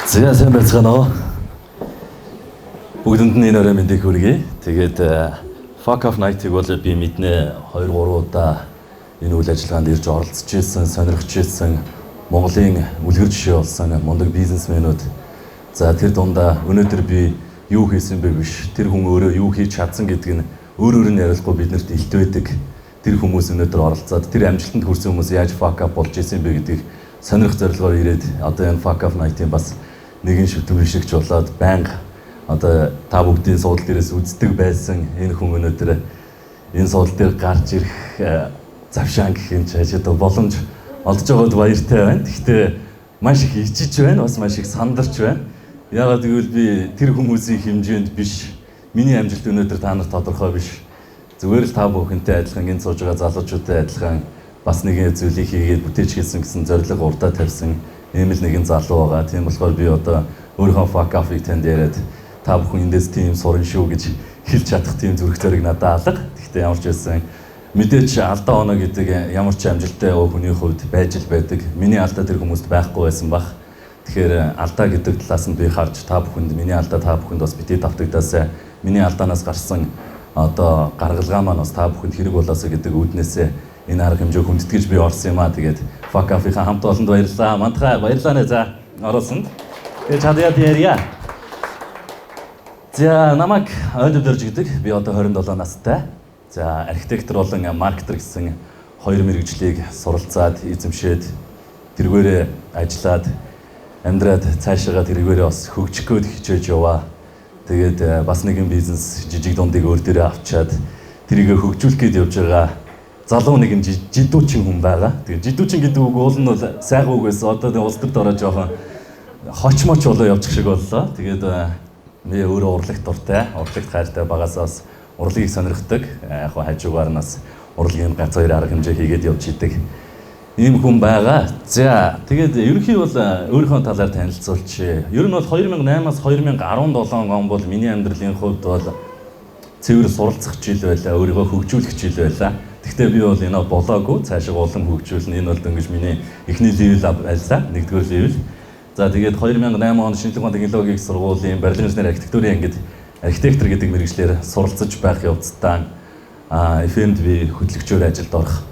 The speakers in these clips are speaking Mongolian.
За сайн байцгаана уу. Бүгдэнд нь энэ орой мэндийг хүргэе. Тэгээд Fuck Off Night-ыг бол би мэднэ 2-3 удаа энэ үйл ажиллагаанд ирж оролцож ирсэн, сонирхож ирсэн Монголын үлгэр жишээ болсон мундаг бизнесмэнүүд. За тэр дундаа өнөөдөр би юу хийсэн бэ биш, тэр хүн өөрөө юу хийж чадсан гэдг нь өөрөөр нь ярихгүй биднэрт илт байдаг. Тэр хүмүүс өнөөдөр оролцоод тэр амжилтанд хүрсэн хүмүүс яаж fuck up болж ирсэн бэ гэдгийг сонирх зорилгоор ирээд одоо энэ Fuck Off Night-ийн бас нэгэн шүтэн бишгч болоод байнга одоо та бүгдийн суудлын дээрээс үздэг байсан энэ хүн өнөөдөр энэ суудлын дээр гарч ирэх завшаан гэх юм чи одоо боломж олдож байгаад баяртай байна. Гэхдээ маш их ичиж байна, бас маш их сандарч байна. Яагаад гэвэл би тэр хүмүүсийн хэмжээнд биш. Миний амжилт өнөөдөр та нарт тодорхой биш. Зүгээр л та бүхэнтэй адилхан энэ сууж байгаа залуучуудтай адилхан бас нэгэн зүйлийг хийгээд бүтээж хэлсэн гэсэн зорилго урдаа тавьсан ийм л нэгэн залуу байгаа. Тийм болохоор би одоо өөрийнхөө fuck off-ыг танд яриад та бүхэн эндээс тийм сурна шүү гэж хэлж чадах тийм зүрх зориг надад алга. Гэхдээ ямар ч байсан мэдээж алдаа оноо гэдэг ямар ч амжилттай хүний хувьд байж л байдаг. Миний алдаа тэр хүмүүст байхгүй байсан баг. Тэгэхээр алдаа гэдэг талаас нь би харж та бүхэнд миний алдаа та бүхэнд бас битээ давтагдаасаа миний алдаанаас гарсан одоо гаргалгаа маань бас та бүхэнд хэрэг болоосоо гэдэг үүднээсээ энэ арга хэмжээ хүндэтгэж би орсон юм аа. Тэгээд fuck off-ийн хамт олонд баярлалаа. Мантхай баярлалаа нэ за орсон. Тэгээд чадаад ярья. За намайг Ойлов Дорж гэдэг. Би одоо 27 настай. За архитектор болон маркетер гэсэн хоёр мэргэжлийг суралцаад эзэмшээд тэргээрээ ажиллаад амьдраад цаашаа тэргээрээ бас хөгжих гээд хичээж яваа. Тэгээд бас нэгэн бизнес жижиг дундыг өөр дээрээ авчаад тэрийг хөгжүүлэх гээд явж байгаа залуу нэгэн жидүүчин хүн байгаа. Тэгээд жидүүчин гэдэг үг уул нь бол сайхан үг байсан. Одоо улс төрд ороо жоохон хочмоч болоо явчих шиг боллоо. Тэгээд би өөрөө урлагт дуртай, урлагт хайртай багасаа бас урлагийг сонирхдаг. Яг хажуугаар нас урлагийн ганц хоёр арга хэмжээ хийгээд явж идэг ийм хүн байгаа. За тэгээд ерөнхий бол өөрийнхөө талаар танилцуулчих. Ер нь бол 2008-аас 2017 он бол миний амьдралын хувьд бол цэвэр суралцах жил байлаа, өөрийгөө хөгжүүлэх жил байлаа. Гэхдээ би бол энэ болоогүй, цаашаа улам хөгжүүлнэ. Энэ бол дөнгөж миний эхний левел байлаа, нэгдүгээр левел. За тэгээд 2008 онд шинжлэх ухааны технологийн сургуулийн барилгын инженери архитектурын ангид архитектор гэдэг мэргэжлэр суралцж байх явцдаа FM-д би хөтлөгчөөр ажилд орох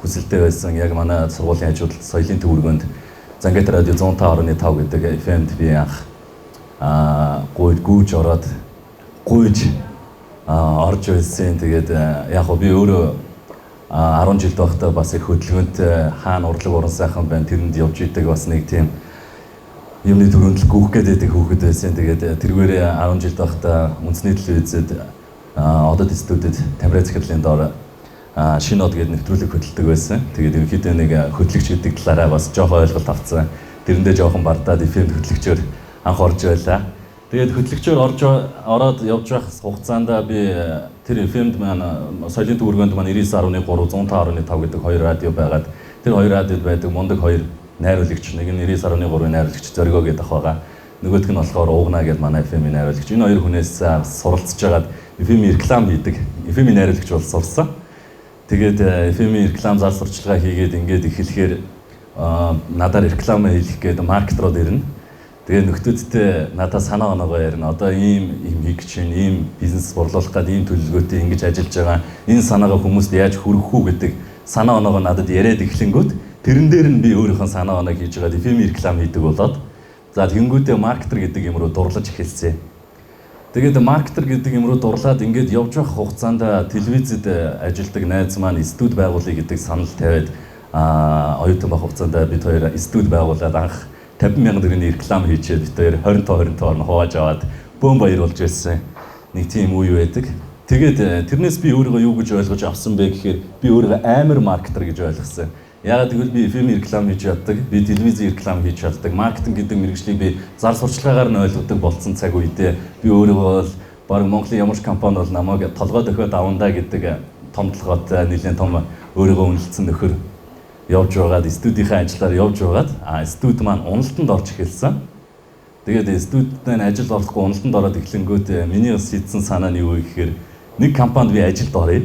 хүсэлтэй байсан. Яг манай сургуулийн хажууд соёлын төвөргөнд Зангат радио 105.5 гэдэг FM-д би анх гүйж ороод орж байсан. Тэгээд яг би өөрөө 10 жил байхдаа бас их хөдөлгөөнт хаана урлаг уран сайхан байна тэрэнд явж идэг бас нэг тийм юмны төрөнд гүөх гэдэг хүүхэд байсан. Тэгээд тэргээрээ 10 жил байхдаа үндэсний телевизэд одод студид Тамирын захирлын доор шинэ од гэдэг нэвтрүүлэг хөтэлдэг байсан. Тэгээд ерөнхийдөө нэг хөтлөгч гэдэг талаараа бас жоохон ойлголт авсан. Тэрэндээ жоохон бардаад FM хөтлөгчөөр анх орж байлаа. Тэгээд хөтлөгчөөр ороод явж байх хугацаанд би тэр FM-д маань соёлын төвөргөнд маань 99.3 105.5 гэдэг хоёр радио байгаад тэр хоёр радиод байдаг мундаг хоёр найруулагч, нэг нь 99.3-ийн найруулагч Зориго гэдэг ах байгаа. Нөгөөх нь болохоор Уугна гэдэг манай FM-ийн найруулагч. Энэ хоёр хүнээс суралцж агаад FM-ийн реклам хийдэг. FM-ийн найруулагч бол сурсан. Тэгээд FM-ийн реклам зал сурчлагаа хийгээд ингээд эхлэхээр надаар реклам хийх гээд маркетрууд ирнэ. Тэгээд нөхдүүдтэй надад санаа оноогоо ярина. Одоо ийм хийх чинь, ийм бизнес борлуулах гээд ийм төлөвлөгөөтэй ингэж ажиллаж байгаа. Энэ санаагаа хүмүүст яаж хүргэх үү гэдэг санаа оноогоо надад яриад эхлэнгүүт тэрэн дээр нь би өөрийнхөө санаа оноог хийж байгаа FM реклам хийдэг болоод за тэнгүүдээ маркетер гэдэг юм руу дурлаж эхэлсэн. Тэгээд маркетер гэдэг юм руу дурлаад ингээд явж байх хугацаанд телевизэд ажилладаг найз маань студ байгуулъя гэдэг санал тавиад оюутан байх хугацаанд бид хоёр студ байгуулад анх 50,000 төгрөгийн реклам хийчихэд бид хоёр 20 орно хувааж аваад бөөм баяр болж байсан. Нэг тийм үе байдаг. Тэгээд тэрнээс би өөрийгөө юу гэж ойлгож авсан бэ гэхээр би өөрийгөө амар маркетер гэж ойлгосон. Яагаад гэвэл би FM реклам хийж чаддаг, би телевизийн реклам хийж чаддаг, маркетинг гэдэг мэргэжлийг би зар сурчлагаар нь ойлгодог болсон цаг үедээ би өөрийгөө бол баг Монголын ямар ч компани бол намайг толгой дохиод авандаа гэдэг том толгойтой нэлээд том өөрийгөө үнэлсэн нөхөр явж байгаад студийнхаа ажиллаар явж байгаад студ маань уналтанд орж эхэлсэн. Тэгээд студид ажил орохгүй уналтанд ороод эхлэнгүүт миний бас хийсэн санаа нь юу вэ гэхээр нэг компанид би ажилд оръё.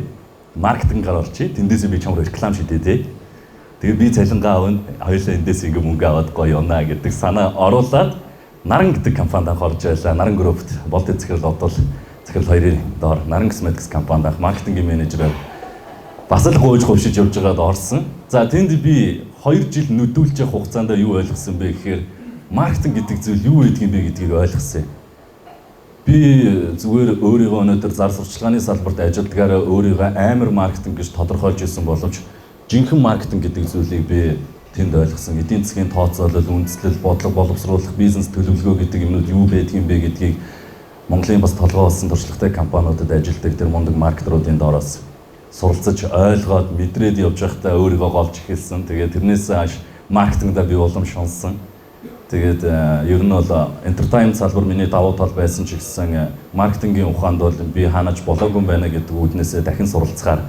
Маркетингаар орчих. Тэндээсээ би чамд реклам шийдээ те. Тэгээд би цалингаа авна, хоёулаа эндээс ингээ мөнгө аваад гоё явна гэдэг санаа оруулаад Наран гэдэг компанид анх орж байлаа. Наран группт болд захирал одол захирал хоёрын доор Наран Cosmetics компанид анх маркетингийн менежерээр бас л гойж хувьшиж явж байгаад орсон. За тэнд би 2 жил нүдүүлж явах хугацаанд юу ойлгосон бэ гэхээр маркетинг гэдэг зүйл юу гэдэг юм бэ гэдгийг ойлгосон. Би зүгээр өөрийгөө өнөөдөр зар сурчлагын салбарт ажилладгаараа өөрийгөө амар маркетинг гэж тодорхойлж ирсэн боловч жинхэнэ маркетинг гэдэг зүйлийг би тэнд ойлгосон. Эдийн засгийн тооцоолол, үндэслэл, бодлого боловсруулах, бизнес төлөвлөгөө гэдэг юмнууд юу байдаг юм бэ гэдгийг Монголын бас толгой болсон туршлагатай компаниудад ажилладаг тэр мундаг маркетеруудын доороос суралцаж ойлгоод мэдрээд явж байхдаа өөрийгөө голж эхэлсэн. Тэгээд тэрнээс хойш маркетингда би уламж шунсан. Тэгээд ер нь бол entertainment салбар миний давуу тал байсан ч гэсэн маркетингийн ухаанд бол би хаанаач болоогүй байна гэдэг үүднээсээ дахин суралцахаар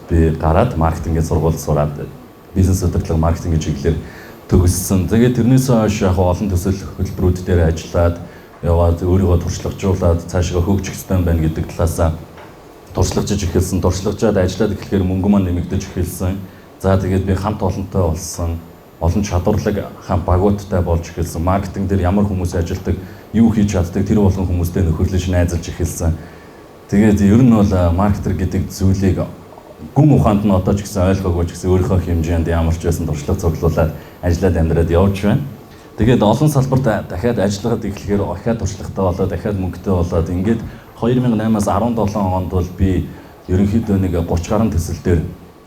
би гараад маркетингийн сургууль сураад бизнес удирдлага маркетингийн чиглэлээр төгссөн. Тэгээд тэрнээс хойш яг олон төсөл хөтөлбөрүүд дээр ажиллаад яваад өөрийгөө туршлагажуулаад цаашгаа хөгжих ёстой байна гэдэг талаас туршлагажиж эхэлсэн. Туршлагажаад ажиллаад эхлэхээр мөнгө маань нэмэгдэж эхэлсэн. За тэгээд би хамт олонтой болсон. Олон чадварлаг хам багуудтай болж эхэлсэн. Маркетинг дээр ямар хүмүүс ажилладаг, юу хийж чаддаг тэр болгон хүмүүстэй нөхөрлөж найзалж эхэлсэн. Тэгээд ер нь бол маркетер гэдэг зүйлийг гүн ухаанд нь одоо ч гэсэн ойлгоогүй ч гэсэн өөрийнхөө хэмжээнд ямар ч байсан туршлага цуглуулад ажиллаад амьдраад явж байна. Тэгээд олон салбарт дахиад ажиллагаад эхлэхээр дахиад туршлагатай болоод дахиад мөнгөтэй болоод ингээд 2008-аас 17 онд бол би ерөнхийдөө нэг 30 гаруй төсөл дээр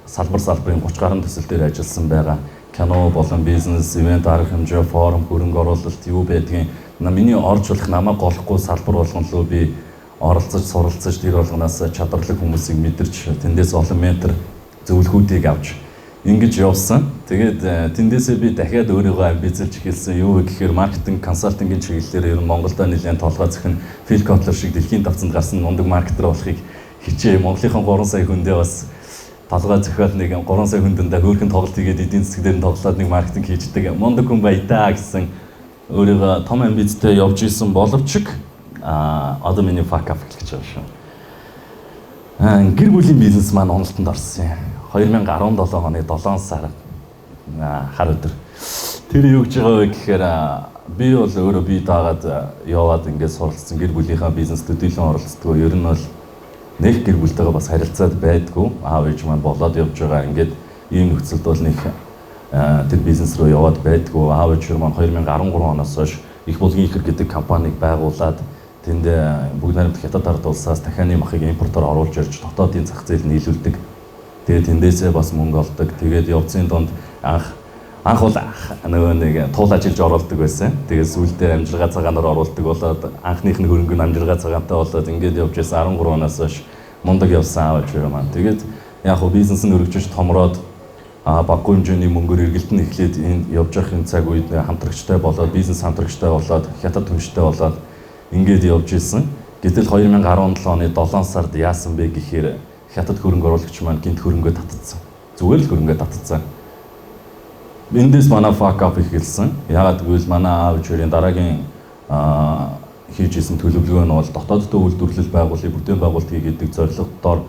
салбарын 30 гаруй төсөл дээр ажилласан байгаа. Кино болон бизнес, ивент, арга хэмжээ, форум, хөрөнгө оруулалт юу байдгийг миний оржуулах намайг голохгүй салбар болгон руу би оролцож, суралцаж тэр болгоноос чадварлаг хүмүүсийг мэдэрч тэндээс олон ментор зөвлөхүүдийг авч ингэж явсан. Тэгээд тэндээсээ би дахиад өөрийгөө амбицлж эхэлсэн. Юу гэхээр маркетинг консалтингийн чиглэлээр ер нь Монголда нэлээд толгой зөхөн Phil Kotler шиг дэлхийн давцанд гарсан мундаг маркетер болохыг хичээ. Монголынхон 3 сая хүндээ бас толгой зөхиөл нэг 3 сая хүндээ хөөрхөн тоглолт хийгээд эдийн засаг дээр нь тоглоод нэг маркетинг хийждэг. Мундаг хүн баятаа гэсэн өөрийгөө том амбицтай явж исэн боловч одоо миний fuck up гэж байна шүү. Гэр бүлийн бизнес маань уналтанд орсон юм. 2017 оны 7 сар хар өдөр. Тэр юу гэж байгаа вэ гэхээр би бол өөрөө бие даагаад яваад ингээд суралцсан гэр бүлийнхаа бизнес төдийлөн оролцдог. Ер нь бол нэг гэр бүлтэйгээ бас харилцаад байдгүй. Аав ээж маань болоод явж байгаа. Ингээд ийм нөхцөлд бол нэг тэр бизнес руу яваад байдгүй. Аав ээж маань 2013 оноос хойш их булгийн ихэр гэдэг компанийг байгуулад тэнд бүгд найрамд хятад ард улсаас дахианы махыг импортоор оруулж ирж дотоодын зах зээл нийлүүлдэг. Тэгээд тэндээсээ бас мөнгө олдог. Тэгээд явцын донд анх бол нөгөө нэг туул ажиллаж оруулдаг байсан. Тэгээд сүүлдээ амжилгаа цагаанаар оруулдаг болоод анхных нь хөрөнгө нь амжилгаа цагаантай болоод ингээд явж байсан 13 оноос хойш мундаг явсан аавч маань. Тэгээд яг хөө бизнес нь өргөжж томроод баггүй хэмжээний мөнгөөр эргэлдэн эхлээд энэ явж байхын цаг үед хамтрагчтай болоод бизнес хамтрагчтай болоод хятад түнштэй болоод ингээд явж исэн. Гэтэл 2017 оны 7 сард яасан бэ гэхээр хятад хөрөнгө оруулагч маань гинт хөрөнгөө татцсан. Зүгээр л хөрөнгөө татцсан. Эндээс манай fuck up ихэлсэн. Яагаад гэвэл манай аав ээжийн дараагийн хийж исэн төлөвлөгөө нь бол дотооддоо үйлдвэрлэл байгуулалтыг бүтээн байгуулалт хийгээд зорилгодоор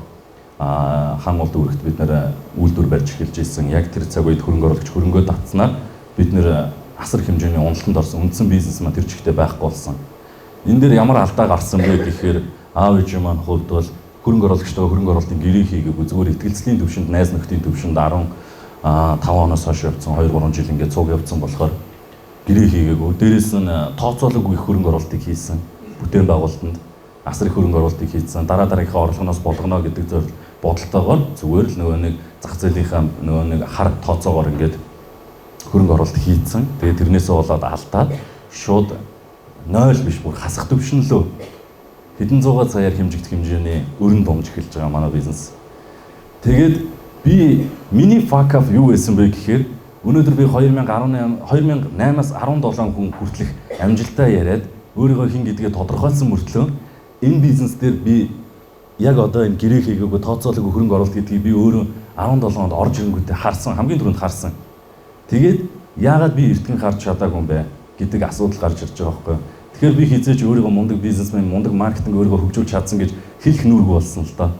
хаан улд үүрэгт бид нэр үйлдвэр барьж эхэлж ирсэн. Яг тэр цаг үед хөрөнгө оруулагч хөрөнгөө татснаар бид нэр асар хэмжээний уналтанд орсон. Үндсэн бизнес маань тэр чигтээ байхгүй болсон. Энэ дээр ямар алдаа гарсан бэ гэхээр аав ээж маань хувьд бол хөрөнгө оруулагчтай хөрөнгө оруулалтын гэрээ хийгээгүй зүгээр ихтгэлцлийн төвшөнд найз нөхдийн төвшөнд 15 оноос хойш явцсан 2-3 жил ингээд цуг явцсан болохоор гэрээ хийгээгүй. Дээрээс нь тооцоолоогүй их хөрөнгө оруулалтыг хийсэн. Бүтээн байгуулалтанд асар их хөрөнгө оруулалтыг хийсэн. Дараагийнхаа орлогоноос болгоно гэдэг зөв бодолтойгоор зүгээр л нөгөө нэг зах зээлийнхаа нөгөө нэг хар тооцоогоор ингээд хөрөнгө оруулалт хийсэн. Тэгээд тэрнээсээ болоод алдаад шууд 0 биш бүр хасах төвшин лөө хэдэн зугаар цагаар хэмжигдэх хэмжээний өрн бомж эхэлж байгаа манай бизнес. Тэгээд миний fuck up юу байсан бэ гэхээр өнөөдөр би 2008-аас 17 хүн хүртэлх амжилтаа яриад өөрийгөө хин гэдгээ тодорхойлсон мөртлөө энэ бизнес дээр би яг одоо энэ гэрээ хийгээгүй тооцоолоогүй хөрөнгө оруулалт гэдгийг би өөрөө 17 онд орж ирэнгүүтээ харсан, хамгийн түрүүнд харсан. Тэгээд яагаад би эртхэн харж чадаагүй юм бэ гэдэг асуудал гарч ирж байгаа байхгүй юу? Тэгэхээр би хизээч өөрийгөө мундаг бизнесмен, мундаг маркетинг өөрийгөө хөгжүүлж чадсан гэж хэлэх нүргүй болсон л доо.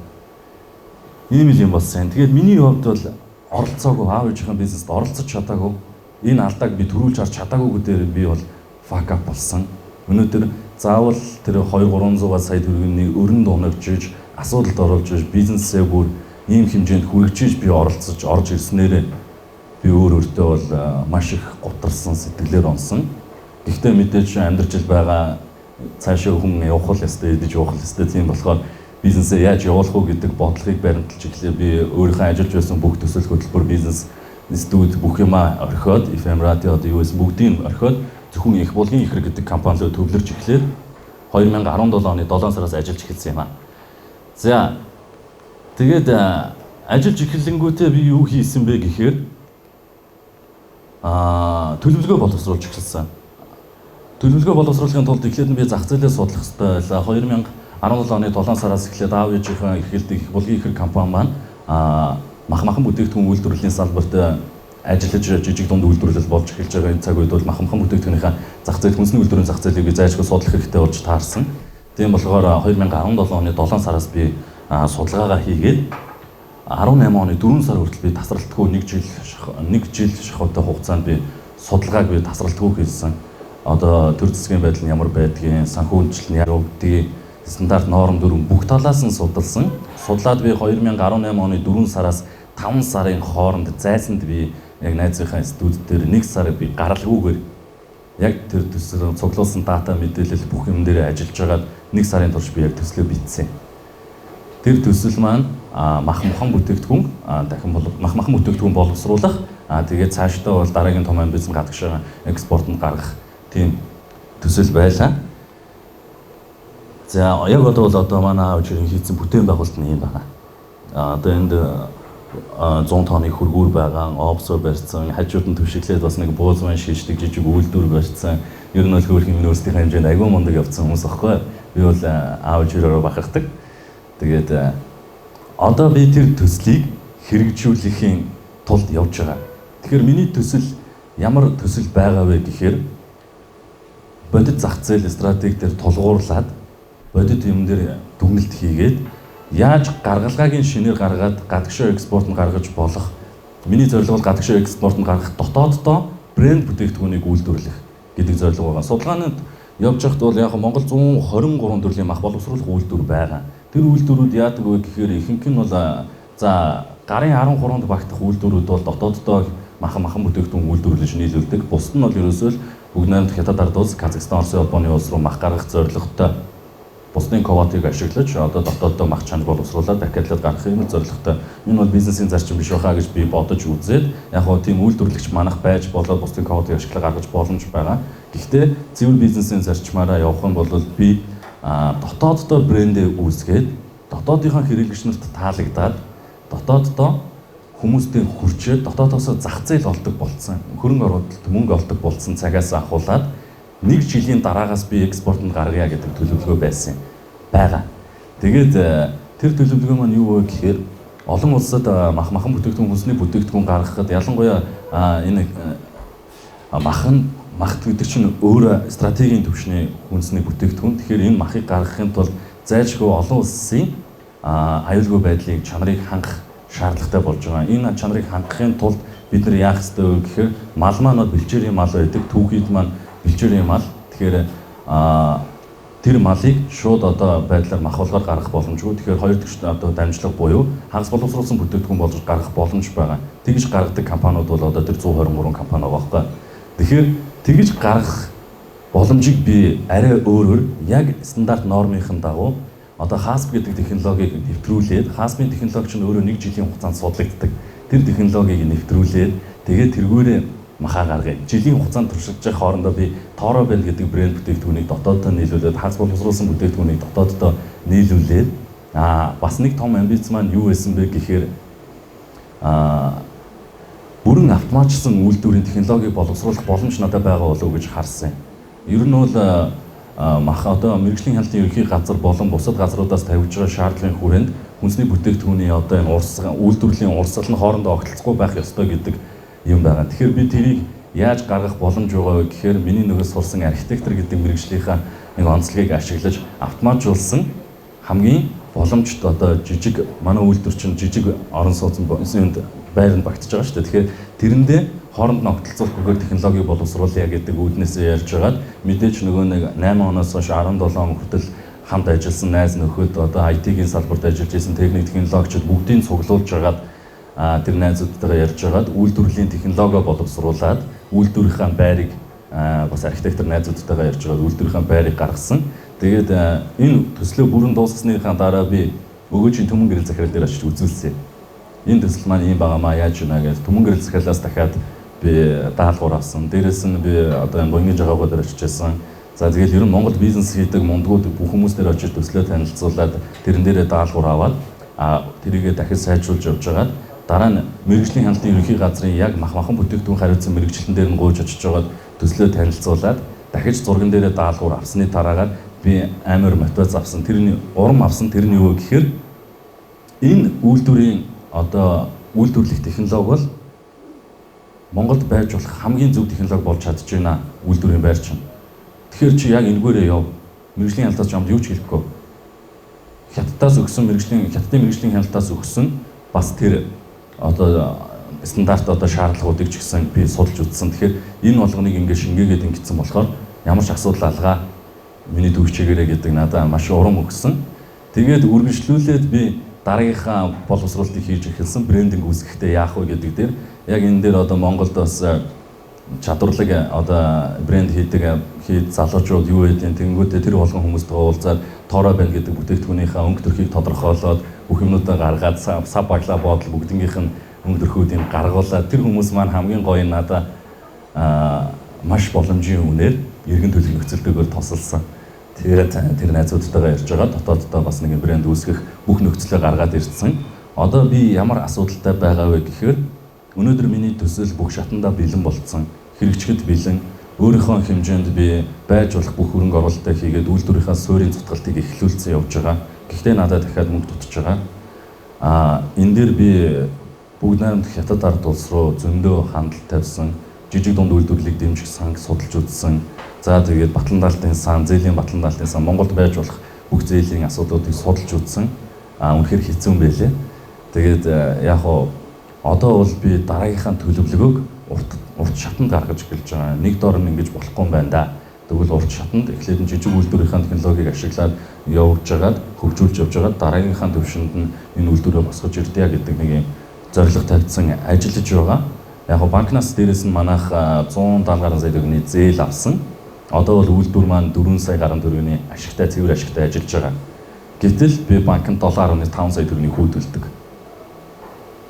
Ийм л юм болсон. Тэгээд миний хувьд бол оролцоогүй, аав ээжийнхээ бизнест оролцож чадаагүй. Энэ алдааг би төрүүлж харж чадаагүйг дээр би бол fuck up болсон. Өнөөдөр заавал тэр 2-300 сая төгрөгийн өрн дунагжиж, асуудалд оруулж бизнесээ бүр ийм хэмжээнд хүргэж би оролцож орж ирснээр би өөртөө бол маш их гутарсан сэтгэлээр онсон. Гэхдээ мэдээж амьдрч байгаа цаашаа хүн явах л ёстой, идэж явах л ёстой. Тийм болохоор бизнесээ яаж явуулах уу гэдэг бодлогыг баримталж эхлэе. Би өөрийнхөө ажиллаж байсан бүх төсөл хөтөлбөр бизнес студ бүх юмаа орхиод FM радио одоо юу гэсэн бүгдийг орхиод зөвхөн их булгийн ихэр гэдэг компанилоо төвлөрж эхлээд 2017 оны 7 сараас ажиллаж эхэлсэн юм аа. За тэгээд ажиллаж эхлэнгүүтээ би юу хийсэн бэ гэхээр төлөвлөгөө боловсруулж эхэлсэн. Төлөвлөгөө боловсруулахын тулд эхлээд нь би зах зээлээ судлах хэрэгтэй байлаа. 2017 оны 7 сараас эхлээд аав ээжийнхээ эрхэлдэг их булгийн ихэр компани маань махмахан бүтээгдэхүүн үйлдвэрлэлийн салбарт ажиллаж жижиг дунд үйлдвэрлэл болж эхэлж байгаа энэ цаг үед бол махмахан бүтээгдэхүүнийхээ зах зээл хүнсний үйлдвэрийн зах зээлийг би зайлшгүй судлах хэрэгтэй болж таарсан. Тийм болохоор 2017 оны 7 сараас би судалгаагаа хийгээд 18 оны 4 сар хүртэл би тасралтгүй 1 жил шахуутай хугацаанд би судалгааг би тасралтгүй хийсэн. Одоо төр засгийн байдал нь ямар байдгийг, санхүүжилт нь ямар гэдгийг стандарт норм дүрм бүх талаас нь судалсан. Судлаад би 2018 оны 4 сараас 5 сарын хооронд зайсанд би яг найзынхаа студ дээр 1 сар би гаралгүйгээр яг тэр төсөл цуглуулсан дата мэдээлэл бүх юм дээр ажиллаж байгаад 1 сарын турш би яг төслөө бичсэн. Тэр төсөл маань махмахан бүтээгдэхүүн дахин махмахан бүтээгдэхүүн боловсруулах тэгээд цаашдаа бол дараагийн том амбиц гадагшаа экспортод гаргах тийм төсөл байлаа. За яг одоо манай аав ээж хийсэн бүтээн байгуулалт нь юм байна. Одоо энд 100 тонны хөргүүр байгаа, офсо барьсан, хажууд нь төвшиглээд бас нэг бууз маань шийддэг жижиг үйлдвэр барьсан. Ер нь бол хөөрхөн университийн хэмжээнд аягүй мундаг явсан хүмүүс аахгүй. Би бол аав ээжээрээ бахархдаг. Тэгээд одоо би тэр төслийг хэрэгжүүлэхийн тулд явж байгаа. Тэгэхээр миний төсөл ямар төсөл байгаа вэ гэхээр бодит зах зээл стратеги дээр тулгуурлаад бодит юм дээр дүгнэлт хийгээд яаж гаргалгаагийн шинээр гаргаад гадагшаа экспортод гаргаж болох миний зорилго бол гадагшаа экспортод гаргах дотооддоо брэнд бүтээгдэхүүнийг үйлдвэрлэх гэдэг зорилго байгаа. Судалгаанд явж байхад бол яг Монгол 123 төрлийн мах боловсруулах үйлдвэр байгаа. Тэр үйлдвэрүүд яадаг вэ гэхээр ихэнх нь бол за гарын 13-нд багтах үйлдвэрүүд бол дотооддоо махан бүтээгдэхүүн үйлдвэрлэж нийлүүлдэг. Бусд нь бол ерөөсөө л бүгд найрамд хятад ард улс, Казахстан, Оросын улбаны улс руу мах гаргах зорилготой бусдын квотыг ашиглаж одоо дотооддоо мах чанар боловсруулаад дахиад гаргах юм зорилготой. Энэ бол бизнесийн зарчим биш байхаа гэж би бодож үзээд яг хоо тийм үйлдвэрлэгч манах байж болоод бусдын квотыг ашиглаж гаргаж боломж байгаа. Гэхдээ цэвэр бизнесийн зарчмаараа явах нь бол би дотооддоо брэндээ үүсгээд дотоодынхаа хэрэглэгч нарт таалагдаад дотооддоо хүмүүстэй хүрчээд дотоодоос зах зээл олдог болцсон, хөрөнгө оруулалт мөнгө олдог болцсон цагаас ахуулаад 1 жилийн дараагаас би экспортод гаргая гэдэг төлөвлөгөө байсан байгаа. Тэгээд тэр төлөвлөгөө маань юу вэ гэхээр олон улсад махан бүтээгдэхүүн хүнсний бүтээгдэхүүн гаргахад ялангуяа энэ мах гэдэг чинь өөр стратегийн түвшний хүнсний бүтээгдэхүүн. Тэгэхээр энэ махыг гаргахын тулд зайлшгүй олон улсын аюулгүй байдлыг чанарыг хангах шаардлагатай болж байгаа. Энэ чанарыг хангахын тулд бид нар яах ёстой вэ гэхээр мал маань бэлчээрийн мал байдаг, түүхийд маань бэлчээрийн мал. Тэгэхээр тэр малыг шууд одоо байдлаар махуулгаар гаргах боломжгүй. Тэгэхээр хоёр төвчт одоо дамжлага буюу хагас боловсруулсан бүтээгдэхүүн болж гаргах боломж байгаа. Тэгж гаргадаг компаниуд бол одоо тэр 123 компани байгаа байхгүй. Тэгэхээр тэгж гаргах боломжийг би арай өөрөөр яг стандарт нормынхын дагуу одоо HASP гэдэг технологиг нэвтрүүлээд HASP-ийн технологи чинь өөрөө 1 жилийн хугацаанд судлагддаг. Тэр технологиг нэвтрүүлээд тэгээд тэргүүрээ махаа гаргая. Жилийн хугацаанд туршиж явах хоорондоо би Torovent гэдэг брэнд бүтээгдэхүүнийг дотооддоо нийлүүлээд хагас боловсруулсан бүтээгдэхүүнийг дотооддоо нийлүүлээд бас нэг том амбиц маань юу байсан бэ гэхээр бүрэн автоматжсан үйлдвэрийн технологиг боловсруулах боломж надад байгаа болов уу гэж харсан. Ер нь бол мах одоо мэргэжлийн хяналтын ерөнхий газар болон бусад газруудаас тавьж байгаа шаардлагын хүрээнд хүнсний бүтээгдэхүүний одоо энэ үйлдвэрлэлийн урсгал нь хоорондоо огтлцохгүй байх ёстой гэдэг юм байгаа. Тэгэхээр би тэрийг яаж гаргах боломж байгаа вэ гэхээр миний нөгөө сурсан архитектор гэдэг мэргэжлийнхаа нэг онцлогийг ашиглаж автоматжуулсан хамгийн боломжтой одоо жижиг манай үйлдвэр чинь жижиг орон сууцны байранд багтаж байгаа шүү дээ. Тэгэхээр тэрэндээ хооронд нь огтлцуулахгүйгээр технологиг боловсруулъя гэдэг үүднээсээ ярьж байгаад мэдээж нөгөө нэг 8 оноос хойш 17 он хүртэл хамт ажилласан найз нөхөд одоо IT-ийн салбарт ажиллаж исэн техник технологичид бүгдийг цуглуулж байгаад тэр найзуудтайгаа ярьж байгаад үйлдвэрлэлийн технологи боловсруулад үйлдвэрийнхээ байрыг бас архитектор найзуудтайгаа ярьж байгаад үйлдвэрийнхээ байрыг гаргасан. Тэгээд энэ төслөө бүрэн дуусгасныхаа дараа би өгөөжийн Түмэн гэрэл захирал дээр очиж үзүүлсэн. Энэ төсөл маань ийм байгаамаа яаж байна гэж Түмэн гэрэл захирлаас дахиад би даалгавар авсан. Дээрээс нь би одоо энэ Боингийн жагаагаа дээр очижсэн. За тэгээд ер нь Монгол бизнес хийдэг мундгууд бүх хүмүүс дээр очиж төслөө танилцуулаад тэрэн дээрээ даалгавар аваад тэрийгээ дахиж сайжруулж явж байгаад дараа нь мэрэгжлийн хяналтын ерөнхий газрын яг махан бүтээгдэхүүн хариуцсан мэрэгчлэн дээр нь гуйж очиж байгаад төслөө танилцуулаад дахиж зурган дээрээ даалгавар авсны дараагаар би амар мотивац авсан. Тэрний урам авсан тэрний юу гэхээр энэ үйлдвэрийн одоо үйлдвэрлэх технологи бол Монголд байж болох хамгийн зөв технологи болж чадж байна үйлдвэрийн байр чинь. Тэгэхээр чи яг энэгээрээ яв. Мэргэжлийн хяналтаас чамд юу ч хэлэхгүй. Хятадаас өгсөн хятадын мэргэжлийн хяналтаас өгсөн бас тэр одоо стандарт одоо шаардлагуудыг ч гэсэн би судалж үзсэн. Тэгэхээр энэ болгоныг ингээд шингээгээд ингэсэн болохоор ямар ч асуудал алгаа миний төвчээрээ гэдэг надад маш урам өгсөн. Тэгээд үргэлжлүүлээд би дараагийнхаа боловсруулалтыг хийж эхэлсэн. Брендинг үүсгэхдээ яах вэ гэдэг дээр яг энэ дээр одоо Монголд бас чадварлаг одоо брэнд хийдэг залуучууд юу гэдэг тэнгүүтээ тэр болгон хүмүүстэй уулзаад Торо банд гэдэг бүтээгдэхүүнийхээ өнгө төрхийг тодорхойлоод бүх юмнуудаа гаргаад сав баглаа бодол бүгднгийнх нь өнгө төрхүүдийг гаргуулад тэр хүмүүс маань хамгийн гоё надад маш боломжийн үнээр иргэн төлөв нөхцөлтэйгээр тусалсан. Тэгээд тэр найзуудтайгаа ярьж байгаа дотооддоо бас нэг брэнд үүсгэх бүх нөхцөлөө гаргаад ирсэн. Одоо би ямар асуудалтай байгаа вэ гэхээр өнөөдөр миний төсөл бүх шатандаа бэлэн болцсон. Хэрэгжихэд бэлэн өөрийнхөө хэмжээнд би байж болох бүх хөрөнгө оруулалтаа хийгээд үйлдвэрийнхээ суурийн цутгалтыг эхлүүлсэн явж байгаа. Гэхдээ надад дахиад мөнгө тутаж байгаа. Энэ дээр би бүгд найрамд Хятад ард улс руу зөндөө хандлт тавьсан. Жижиг дунд үйлдвэрлэлийг дэмжих санг судалж үзсэн. За тэгээд Батлан даалтын сан, зээлийн Батлан даалтын сан Монголд байж болох бүх зээлийн асуудлуудыг судалж үзсэн. Үнэхээр хэцүү байлээ. Тэгээд яг одоо бол би дараагийнхаа төлөвлөгөөг урт шатанд гаргаж эхэлж байгаа. Нэг доор нь ингэж болохгүй юм байна да. Тэгвэл урт шатанд эхлээд жижиг үйлдвэрийн технологиг ашиглаад явж байгаад хөгжүүлж явж байгаад дараагийнхаа төвшөнд нь энэ үйлдвэрээ босгож ирдэ гэдэг нэг юм зорилго тавьсан ажиллаж байгаа. Яг банкнаас дээрээс нь манайх 170 гаруй сая төгрөгийн зээл авсан. Одоо бол үйлдвэр маань 4 сая гаруй төгрөгийн ашигтай цэвэр ашигтай ажиллаж байгаа. Гэтэл би банкнд 7.5 сая төгрөгийн хүйдүүлдэг.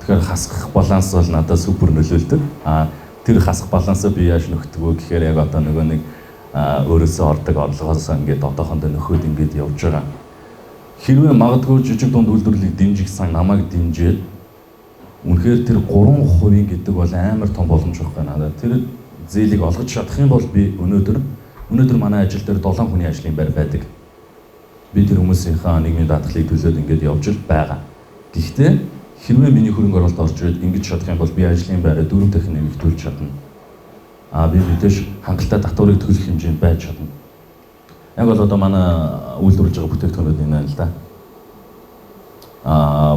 Тэгэхээр хасах баланс бол надад супер нөлөөлдөг. Тэр хасах балансаа би яаж нөхдөг вэ гэхээр яг одоо нөгөө нэг өөрөөсөө ордог орлогоос ингээд одоохондоо нөхөд ингээд явж байгаа. Хэрвээ магадгүй жижиг дунд үйлдвэрлэлийг дэмжих сан намайг дэмжээд үнэхээр тэр 3% гэдэг бол амар том боломж байхгүй надад. Тэр зээлийг олгож чадах юм бол би өнөөдөр манай ажил дээр 7 хүний ажлын байр байдаг. Би тэр хүмүүсийнхээ нийгмийн даатгалыг төлөөд ингээд явж байгаа. Гэхдээ хэрвээ миний хөрөнгө оруулалт орж ирээд ингэж чадах юм бол би ажлын байраа 4 дахин нэмэгдүүлж чадна. Би мэдээж хангалттай татварыг төлөх хэмжээнд байж чадна. Яг бол одоо манай үйлдвэрлэж байгаа бүтээгдэхүүнүүд энэ л да.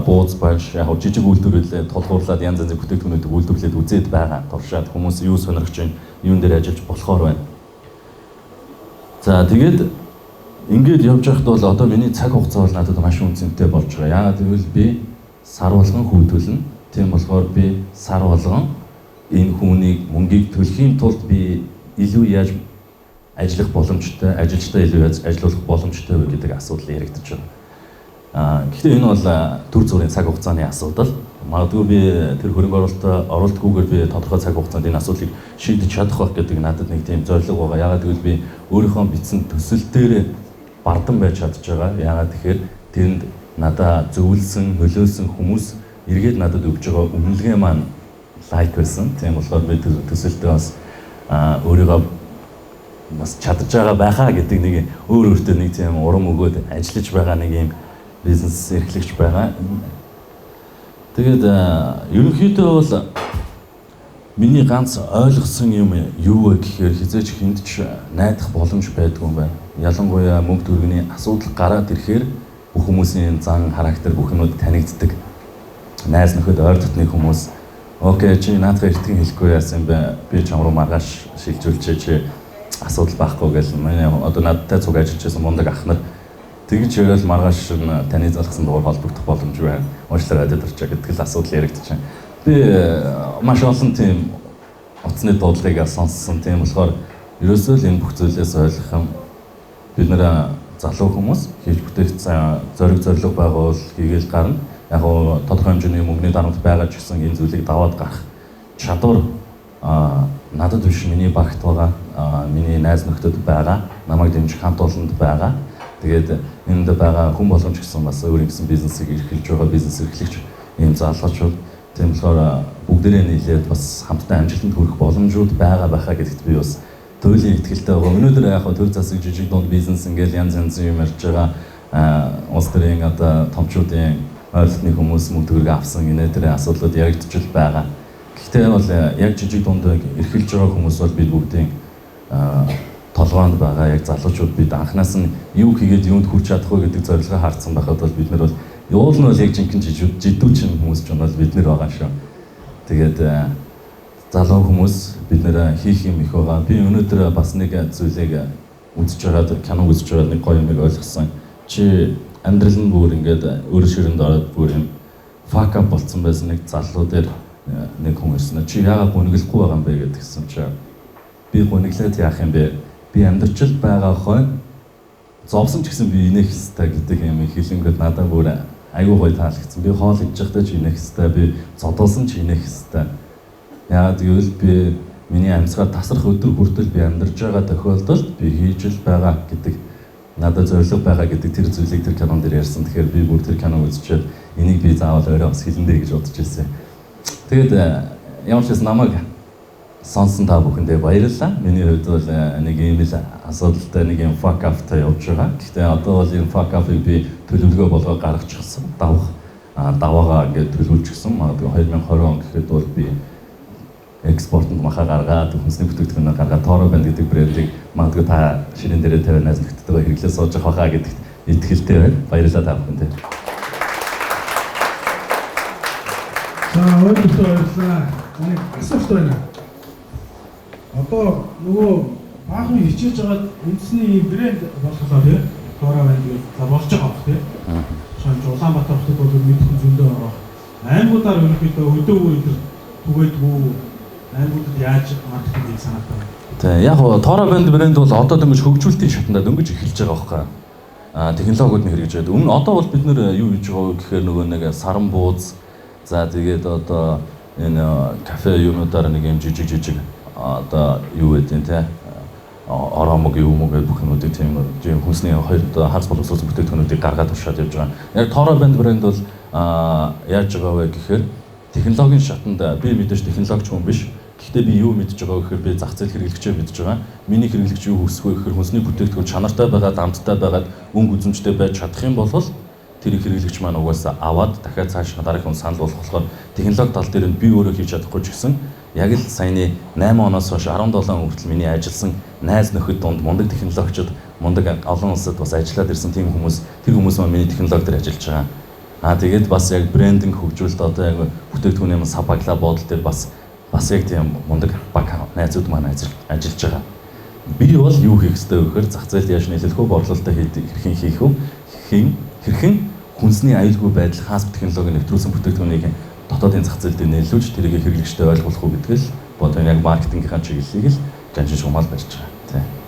Бууз баш яг жижиг үйлдвэрлэлээ тулгуурлаад янз янзын бүтээгдэхүүнүүдийг үйлдвэрлээд үзээд байгаа. Туршаад хүмүүс юу сонирхож байна, юун дээр ажиллаж болохоор байна. За тэгээд ингээд явж байхад бол одоо миний цаг хугацаа бол надад маш үнцэнтэй болж байгаа. Яагаад гэвэл би сар болгон хүйдүүлнэ. Тийм болохоор би сар болгон энэ хүнийг мөнгийг төлөхийн тулд би илүү яаж ажиллах боломжтой, ажилчдаа илүү яаж ажилуулах боломжтой вэ гэдэг асуудал яригдаж байгаа. Гэхдээ энэ бол төр зүрийн цаг хугацааны асуудал. Магадгүй би тэр хөрөнгө оруулалтгүйгээр би тодорхой цаг хугацаанд энэ асуудлыг шийдэж чадах байх гэдэг надад нэг тийм зорилго байгаа. Яагаад гэвэл би өөрийнхөө бичсэн төсөл дээр бардам байж чадж байгаа. Яагаад тэгэхээр тэнд надад зөвлөсөн, нөлөөлсөн хүмүүс эргээд надад өгж байгаа үнэлгээ маань лайк байсан. Тийм болохоор би төсөлтөө бас өөрийгөө бас чадж байгаа байхаа гэдэг нэг өөртөө нэг тийм урам өгөөд ажиллаж байгаа нэг юм бизнес эрхлэгч байгаа. Тэгээд ерөнхийдөө бол миний ганц ойлгосон юм юу вэ гэхээр хизээч хүнд ч найдах боломж байдгүй юм байна. Ялангуяа мөнгө төгрөгийн асуудал гараад ирэхээр бүх хүмүүсийн зан характер бүх юмуд танигддаг. Найз нөхөд ойр дотны хүмүүс Окей, чи наадах эртхэн хэлэхгүй яасан бэ? Би чам руу маргааш шилжүүлчээ чи асуудал байхгүй гэж манай одоо надтай цуг ажиллаж байсан мундаг ах нар тэгж яриад маргааш таны залгсан дугаар холбогдох боломжгүй байна. Уучлаарай радиод орчоо гэдэг л асуудал яригдчихэв. Би маш олон тийм утасны дуудлагыг сонссон. Тийм болохоор ерөөсөө л энэ бүх зүйлээс ойлгох юм бид нэр залуу хүмүүс хийж бүтээгдсэн зорилго байгуул хийгээл гарна. Яг гоо тодорхой хэмжээний мөнгөний дарамт байгаа ч гэсэн энэ зүйлийг даваад гарах чадвар надад биш миний багт байгаа, миний найз нөхдөд байгаа, намайг дэмжих хамт олонд байгаа. Тэгээд энд байгаа хүн болгоомж гэсэн бас өөр нэгэн бизнесийг эрхэлж байгаа бизнес эрхлэгч ийм залуучууд. Тийм болохоор бүгдээрээ нийлээд бас хамтдаа амжилтанд хүрэх боломжууд байгаа байхаа гэдэгт би бас туйлын итгэлтэй байгаа. Өнөөдөр яг хөө төр засаг жижиг дунд бизнес ингээл янз янзын юм ярьж байгаа улс төрийн одоо томчуудын ойлголтны хүмүүс мөнгө төгрөг авсан гинэ тэр асуудлууд яригдчихл байгаа. Гэхдээ бол яг жижиг дунд эрхэлж байгаа хүмүүс бол бид бүгдийн толгоонд байгаа яг залуучууд бид анханаас нь юу хийгээд юунд хүрч чадах вэ гэдэг зорилгоо харцсан байхад бол бид нар бол уул нь бол яг жинхэнэ жидүүчин хүмүүс ч бол бид нар байгаа шүү. Тэгээд залуу хүмүүс бид нэр хийх юм их байгаа. Би өнөөдөр бас нэг зүйлийг үзэж байгаа кино үзэж байгаа нэг гоё юмыг ойлгосон. Чи амьдрал нь бүр ингээд өөр ширэнд ороод бүр юм fuck up болсон байсан нэг залуу дээр нэг хүн ирсэн. Чи яагаад гүнэглэхгүй байгаа юм бэ гэдгсэн чи би гүнэглээд яах юм бэ? Би амьдрчил байгаа хой зовсон ч гэсэн би инех хэвээр гэдэг юм хэлэнгүүд надад бүр аюу гой таалагдсан. Би хоол идэж байхдаа ч инех хэвээр би зодолсон ч инех хэвээр. Яагаад гэвэл би миний амьсгаа тасрах өдөр хүртэл би амьдарч байгаа тохиолдолд би хийж л байгаа гэдэг надад зорилго байгаа гэдэг тэр зүйлийг тэр кинонд ярьсан. Тэгэхээр би бүр тэр киног үзчихээд энийг би заавал өөрөө бас хэлэндэ гэж бодож ирсэн. Тэгээд ямар ч юм намайг сонсон та бүхэндээ баярлалаа. Миний хувьд бол нэг ийм л асуудалтай нэг юм fuck up-тай явж байгаа. Гэхдээ одоо бол энэ fuck up-ыг би төлөвлөгөө болгоо гаргачихсан. Даваагаа ингээд төлөвлөжчихсэн. Магадгүй 2020 он гэхэд бол би экспортод махаа гаргаад хүнсний бүтээгдэхүүнээ гаргаад Toro Band гэдэг брендийг магадгүй та ширэн дээрээ тавиад найз нөхдөдөө хэрэглээ сууж авах хаа гэдэгт итгэлтэй байна. Баярлалаа та бүхэндээ. За өөрөөр баярлалаа. Нэг асуулт байна. Одоо нөгөө баахан хичээж байгаа үндэсний брэнд болохоор тийм Toro Band гэж болж байгаа бох тийм. Шанж Улаанбаатар хотод бол мэдхэн зөндөө байгаа. Аймагуудаар ерөнхийдөө өдөө өдөр түгээдгүү аймагуудад яаж маркетингийг санаатай байна? Тэгээ яг гоо Toro Band брэнд бол одоо дөнгөж хөгжүүлэлтийн шатанд дөнгөж эхэлж байгаа байхгүй. Технологиуд нь хэрэгжээд өмнө одоо бол бид нэр юу хийж байгаа вэ гэхээр нөгөө нэг саран бууз за тэгээд одоо энэ кафе юунуудаар нэг юм жижиг одоо юу гэдэг те оромог юу мөг бүх юмудыг тийм хүнсний хоёр харц боловсруулсан бүтээгдэхүүнүүдийг гаргаад туршаад явж байгаа. Яг Toro Band брэнд бол яаж байгаа вэ гэхээр технологийн шатанд би мэдээж технологич хүн биш. Гэхдээ би юу мэдж байгаа вэ гэхээр би зах зээл хэрэглэгчээ мэдж байгаа. Миний хэрэглэгч юу хүсэх вэ гэхээр хүнсний бүтээгдэхүүн чанартай байгаад амттай байгаад өнгө үзэмжтэй байж чадах юм бол тэр хэрэглэгч маань угаасаа аваад дахиад цаашаа дараагийн хүн санал болгох болохоор технологи тал дээр нь би өөрөө хийж чадахгүй ч гэсэн яг л саяны 8 оноос хойш 17 хүртэл миний ажилласан найз нөхөд донд мундаг технологичд мундаг олон улсад бас ажиллаад ирсэн тийм хүмүүс тэр хүмүүс маань миний технологи дээр ажиллаж байгаа. Тэгээд бас яг брендинг хөгжүүлэлт одоо яг бүтээгдэхүүний сапагла бодол дээр бас яг тийм мундаг баг найзууд маань ажиллаж байгаа. Би бол юу хийх ёстой вэ гэхээр зах зээлд яаж нийлүүлэх вэ, борлуулалтаа хэрхэн хийх вэ, хэрхэн хүнсний аюулгүй байдал хаас технологи нэвтрүүлсэн бүтээгдэхүүнийг дотоодын зах зээл дээр нийлүүлж тэрийг хэрэглэгчтэй ойлгуулах уу гэдэг л бодоо яг маркетингийнхаа чиглэлийг л жаншин шумаал барьж байгаа.